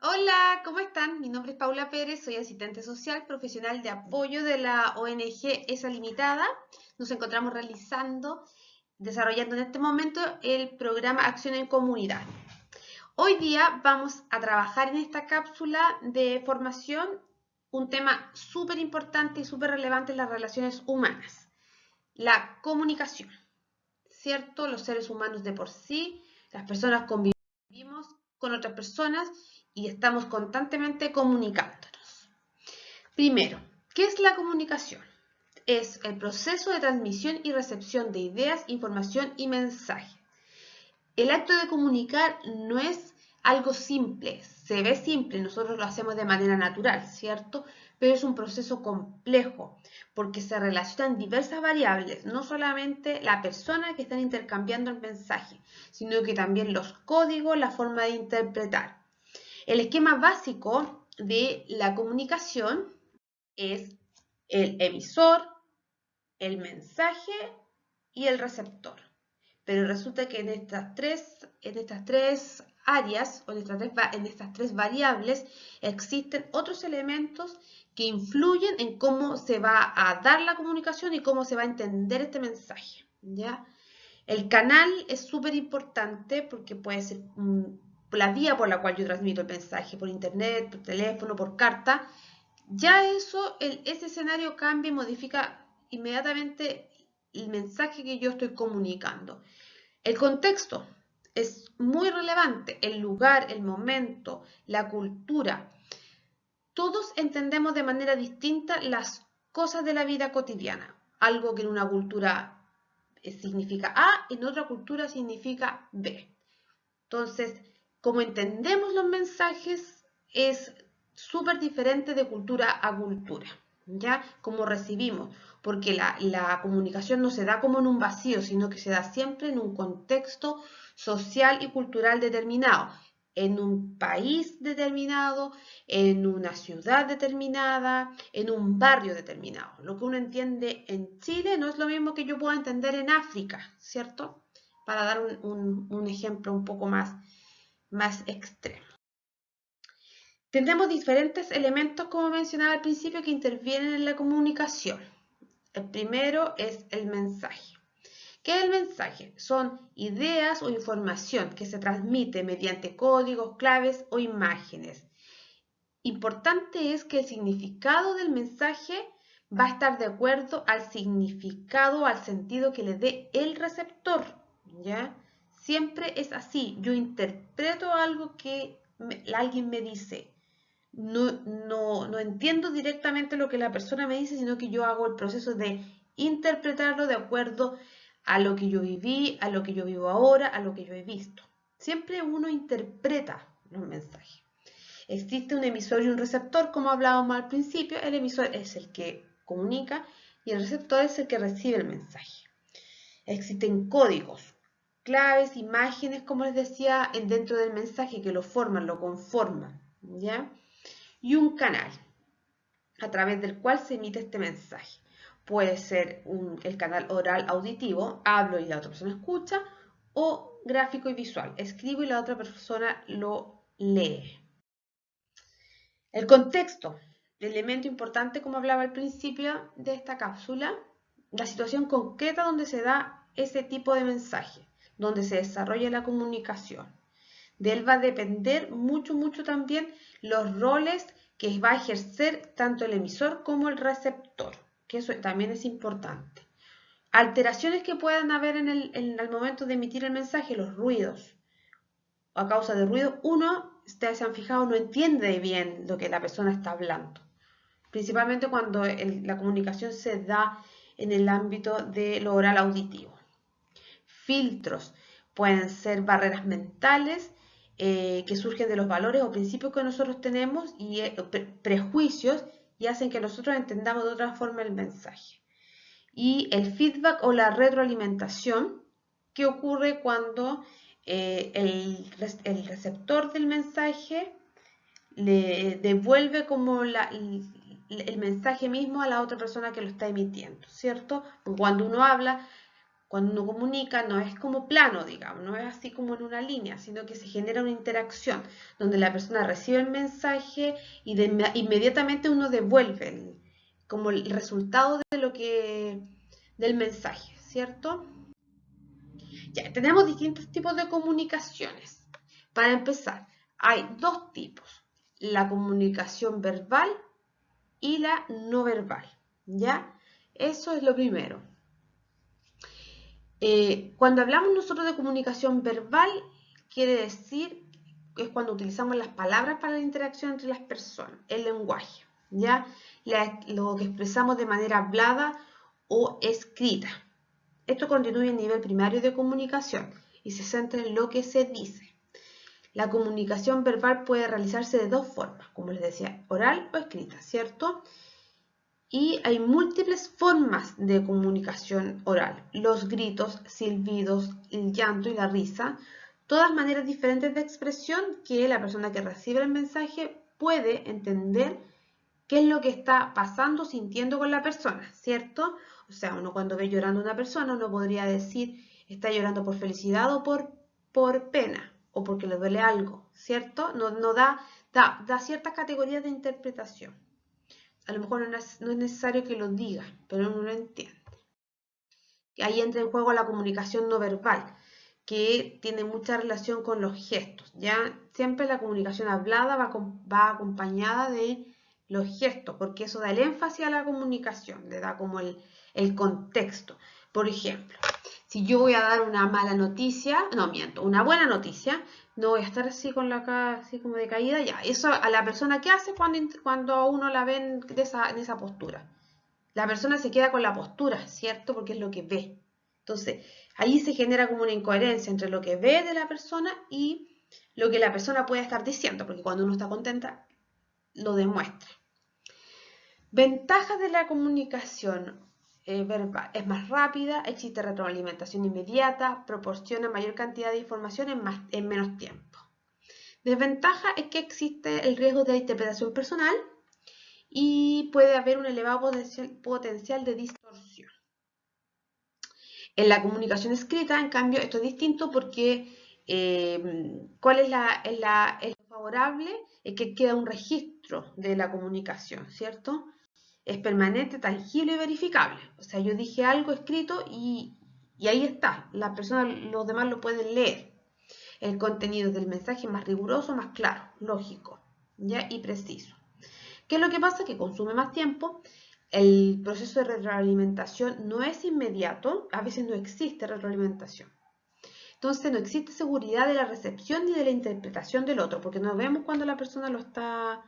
Hola, ¿cómo están? Mi nombre es Paula Pérez, soy asistente social profesional de apoyo de la ONG ESA Limitada. Nos encontramos desarrollando en este momento el programa Acción en Comunidad. Hoy día vamos a trabajar en esta cápsula de formación un tema súper importante y súper relevante en las relaciones humanas, la comunicación, ¿cierto? Los seres humanos de por sí, las personas convivimos con otras personas y estamos constantemente comunicándonos. Primero, ¿qué es la comunicación? Es el proceso de transmisión y recepción de ideas, información y mensajes. El acto de comunicar no es algo simple, se ve simple, nosotros lo hacemos de manera natural, ¿cierto? Pero es un proceso complejo porque se relacionan diversas variables, no solamente la persona que están intercambiando el mensaje, sino que también los códigos, la forma de interpretar. El esquema básico de la comunicación es el emisor, el mensaje y el receptor. Pero resulta que en estas tres áreas o en estas tres variables existen otros elementos que influyen en cómo se va a dar la comunicación y cómo se va a entender este mensaje. ¿Ya? El canal es súper importante porque puede ser la vía por la cual yo transmito el mensaje, por internet, por teléfono, por carta. Ya ese escenario cambia y modifica inmediatamente el mensaje que yo estoy comunicando. El contexto es muy relevante, el lugar, el momento, la cultura. Todos entendemos de manera distinta las cosas de la vida cotidiana. Algo que en una cultura significa A, en otra cultura significa B. Entonces, como entendemos los mensajes es súper diferente de cultura a cultura, ¿ya? Como recibimos, porque la comunicación no se da como en un vacío, sino que se da siempre en un contexto social y cultural determinado, en un país determinado, en una ciudad determinada, en un barrio determinado. Lo que uno entiende en Chile no es lo mismo que yo pueda entender en África, ¿cierto? Para dar un ejemplo un poco más extremo. Tendremos diferentes elementos, como mencionaba al principio, que intervienen en la comunicación. El primero es el mensaje. ¿Qué es el mensaje? Son ideas o información que se transmite mediante códigos, claves o imágenes. Importante es que el significado del mensaje va a estar de acuerdo al significado, al sentido que le dé el receptor, ¿ya? Siempre es así. Yo interpreto algo que alguien me dice. No entiendo directamente lo que la persona me dice, sino que yo hago el proceso de interpretarlo de acuerdo a lo que yo viví, a lo que yo vivo ahora, a lo que yo he visto. Siempre uno interpreta los mensajes. Existe un emisor y un receptor, como hablábamos al principio. El emisor es el que comunica y el receptor es el que recibe el mensaje. Existen códigos, claves, imágenes, como les decía, dentro del mensaje que lo forman, lo conforman, ¿ya? Y un canal a través del cual se emite este mensaje. Puede ser el canal oral auditivo, hablo y la otra persona escucha, o gráfico y visual, escribo y la otra persona lo lee. El contexto, elemento importante como hablaba al principio de esta cápsula, la situación concreta donde se da ese tipo de mensaje, donde se desarrolla la comunicación. De él va a depender mucho también los roles que va a ejercer tanto el emisor como el receptor, que eso también es importante. Alteraciones que puedan haber en el momento de emitir el mensaje, los ruidos. A causa de ruido, ustedes se han fijado, no entiende bien lo que la persona está hablando. Principalmente cuando la comunicación se da en el ámbito de lo oral auditivo. Filtros pueden ser barreras mentales que surgen de los valores o principios que nosotros tenemos y prejuicios y hacen que nosotros entendamos de otra forma el mensaje. Y el feedback o la retroalimentación que ocurre cuando el receptor del mensaje le devuelve como el mensaje mismo a la otra persona que lo está emitiendo, ¿cierto? Cuando uno habla, Cuando uno comunica no es como plano, digamos, no es así como en una línea, sino que se genera una interacción donde la persona recibe el mensaje y inmediatamente uno devuelve como el resultado de del mensaje, ¿cierto? Ya, tenemos distintos tipos de comunicaciones. Para empezar, hay dos tipos, la comunicación verbal y la no verbal, ¿ya? Eso es lo primero. Cuando hablamos nosotros de comunicación verbal, quiere decir que es cuando utilizamos las palabras para la interacción entre las personas, el lenguaje, ¿ya? Lo que expresamos de manera hablada o escrita. Esto constituye el nivel primario de comunicación y se centra en lo que se dice. La comunicación verbal puede realizarse de dos formas, como les decía, oral o escrita, ¿cierto? Y hay múltiples formas de comunicación oral. Los gritos, silbidos, el llanto y la risa, todas maneras diferentes de expresión que la persona que recibe el mensaje puede entender qué es lo que está pasando, sintiendo con la persona, ¿cierto? O sea, uno cuando ve llorando a una persona, uno podría decir, está llorando por felicidad o por pena, o porque le duele algo, ¿cierto? No da ciertas categorías de interpretación. A lo mejor no es necesario que lo diga, pero uno lo entiende. Ahí entra en juego la comunicación no verbal, que tiene mucha relación con los gestos. Ya siempre la comunicación hablada va acompañada de los gestos, porque eso da el énfasis a la comunicación, le da como el contexto. Por ejemplo, si yo voy a dar una mala noticia, no miento, una buena noticia, no voy a estar así con la cara así como de caída, ya. Eso a la persona que hace cuando uno la ve en esa postura. La persona se queda con la postura, ¿cierto? Porque es lo que ve. Entonces, ahí se genera como una incoherencia entre lo que ve de la persona y lo que la persona puede estar diciendo, porque cuando uno está contenta, lo demuestra. Ventajas de la comunicación verbal. Es más rápida, existe retroalimentación inmediata, proporciona mayor cantidad de información en menos tiempo. Desventaja es que existe el riesgo de interpretación personal y puede haber un elevado potencial de distorsión. En la comunicación escrita, en cambio, esto es distinto porque ¿cuál es el favorable? Es que queda un registro de la comunicación, ¿cierto? Es permanente, tangible y verificable. O sea, yo dije algo escrito y ahí está. Las personas, los demás lo pueden leer. El contenido del mensaje es más riguroso, más claro, lógico, ¿ya? Y preciso. ¿Qué es lo que pasa? Que consume más tiempo. El proceso de retroalimentación no es inmediato, a veces no existe retroalimentación. Entonces no existe seguridad de la recepción ni de la interpretación del otro, porque no vemos cuando la persona lo está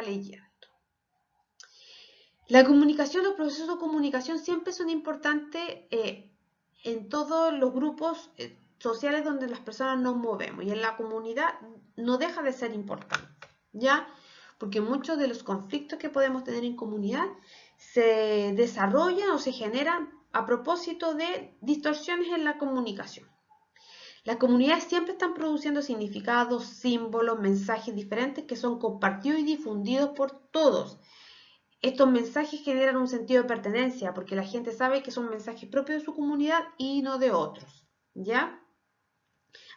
leyendo. La comunicación, los procesos de comunicación siempre son importantes en todos los grupos sociales donde las personas nos movemos, y en la comunidad no deja de ser importante, ¿ya? Porque muchos de los conflictos que podemos tener en comunidad se desarrollan o se generan a propósito de distorsiones en la comunicación. Las comunidades siempre están produciendo significados, símbolos, mensajes diferentes que son compartidos y difundidos por todos. Estos mensajes generan un sentido de pertenencia porque la gente sabe que son mensajes propios de su comunidad y no de otros, ¿ya?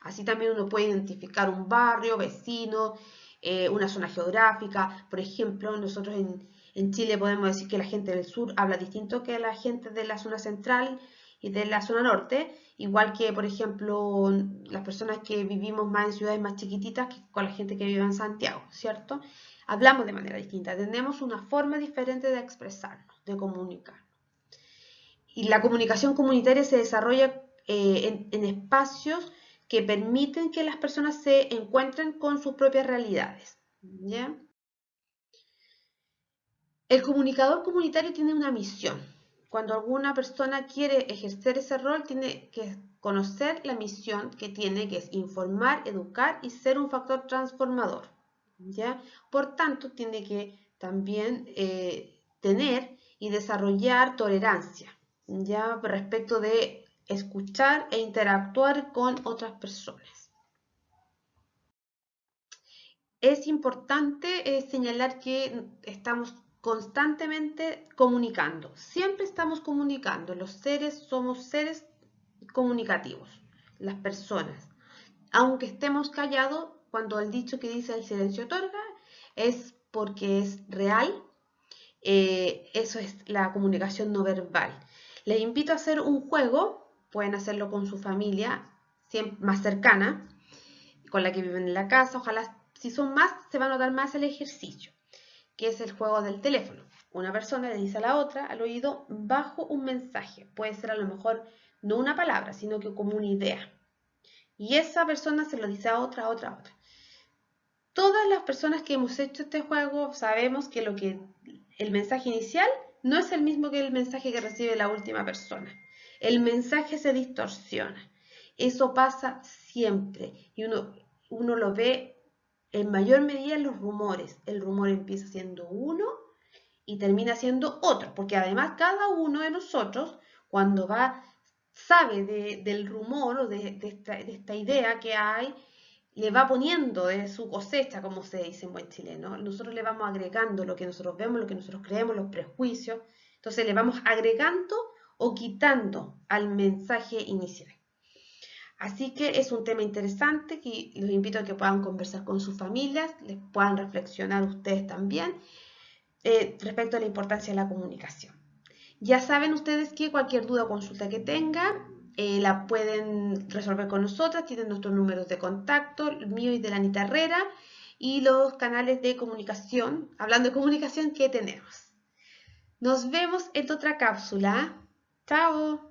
Así también uno puede identificar un barrio, vecino, una zona geográfica. Por ejemplo, nosotros en Chile podemos decir que la gente del sur habla distinto que la gente de la zona central y de la zona norte, igual que, por ejemplo, las personas que vivimos más en ciudades más chiquititas que con la gente que vive en Santiago, ¿cierto? Hablamos de manera distinta, tenemos una forma diferente de expresarnos, de comunicar. Y la comunicación comunitaria se desarrolla en espacios que permiten que las personas se encuentren con sus propias realidades, ¿ya? El comunicador comunitario tiene una misión. Cuando alguna persona quiere ejercer ese rol, tiene que conocer la misión que tiene, que es informar, educar y ser un factor transformador, ¿ya? Por tanto, tiene que también tener y desarrollar tolerancia, ¿ya? Respecto de escuchar e interactuar con otras personas. Es importante señalar que estamos constantemente comunicando. Siempre estamos comunicando. Los seres somos seres comunicativos, las personas. Aunque estemos callados, cuando el dicho que dice el silencio otorga, es porque es real. Eso es la comunicación no verbal. Les invito a hacer un juego, pueden hacerlo con su familia más cercana, con la que viven en la casa. Ojalá, si son más, se va a notar más el ejercicio, que es el juego del teléfono. Una persona le dice a la otra al oído bajo un mensaje. Puede ser a lo mejor no una palabra, sino que como una idea. Y esa persona se lo dice a otra, a otra, a otra. Todas las personas que hemos hecho este juego sabemos que el mensaje inicial no es el mismo que el mensaje que recibe la última persona. El mensaje se distorsiona. Eso pasa siempre y uno lo ve en mayor medida en los rumores. El rumor empieza siendo uno y termina siendo otro, porque además cada uno de nosotros cuando sabe del rumor o de esta idea que hay, le va poniendo de su cosecha, como se dice en buen chileno. Nosotros le vamos agregando lo que nosotros vemos, lo que nosotros creemos, los prejuicios. Entonces le vamos agregando o quitando al mensaje inicial. Así que es un tema interesante que los invito a que puedan conversar con sus familias, les puedan reflexionar ustedes también respecto a la importancia de la comunicación. Ya saben ustedes que cualquier duda o consulta que tengan la pueden resolver con nosotras. Tienen nuestros números de contacto, el mío y de la Anita Herrera, y los canales de comunicación, hablando de comunicación, que tenemos. Nos vemos en otra cápsula. ¡Chao!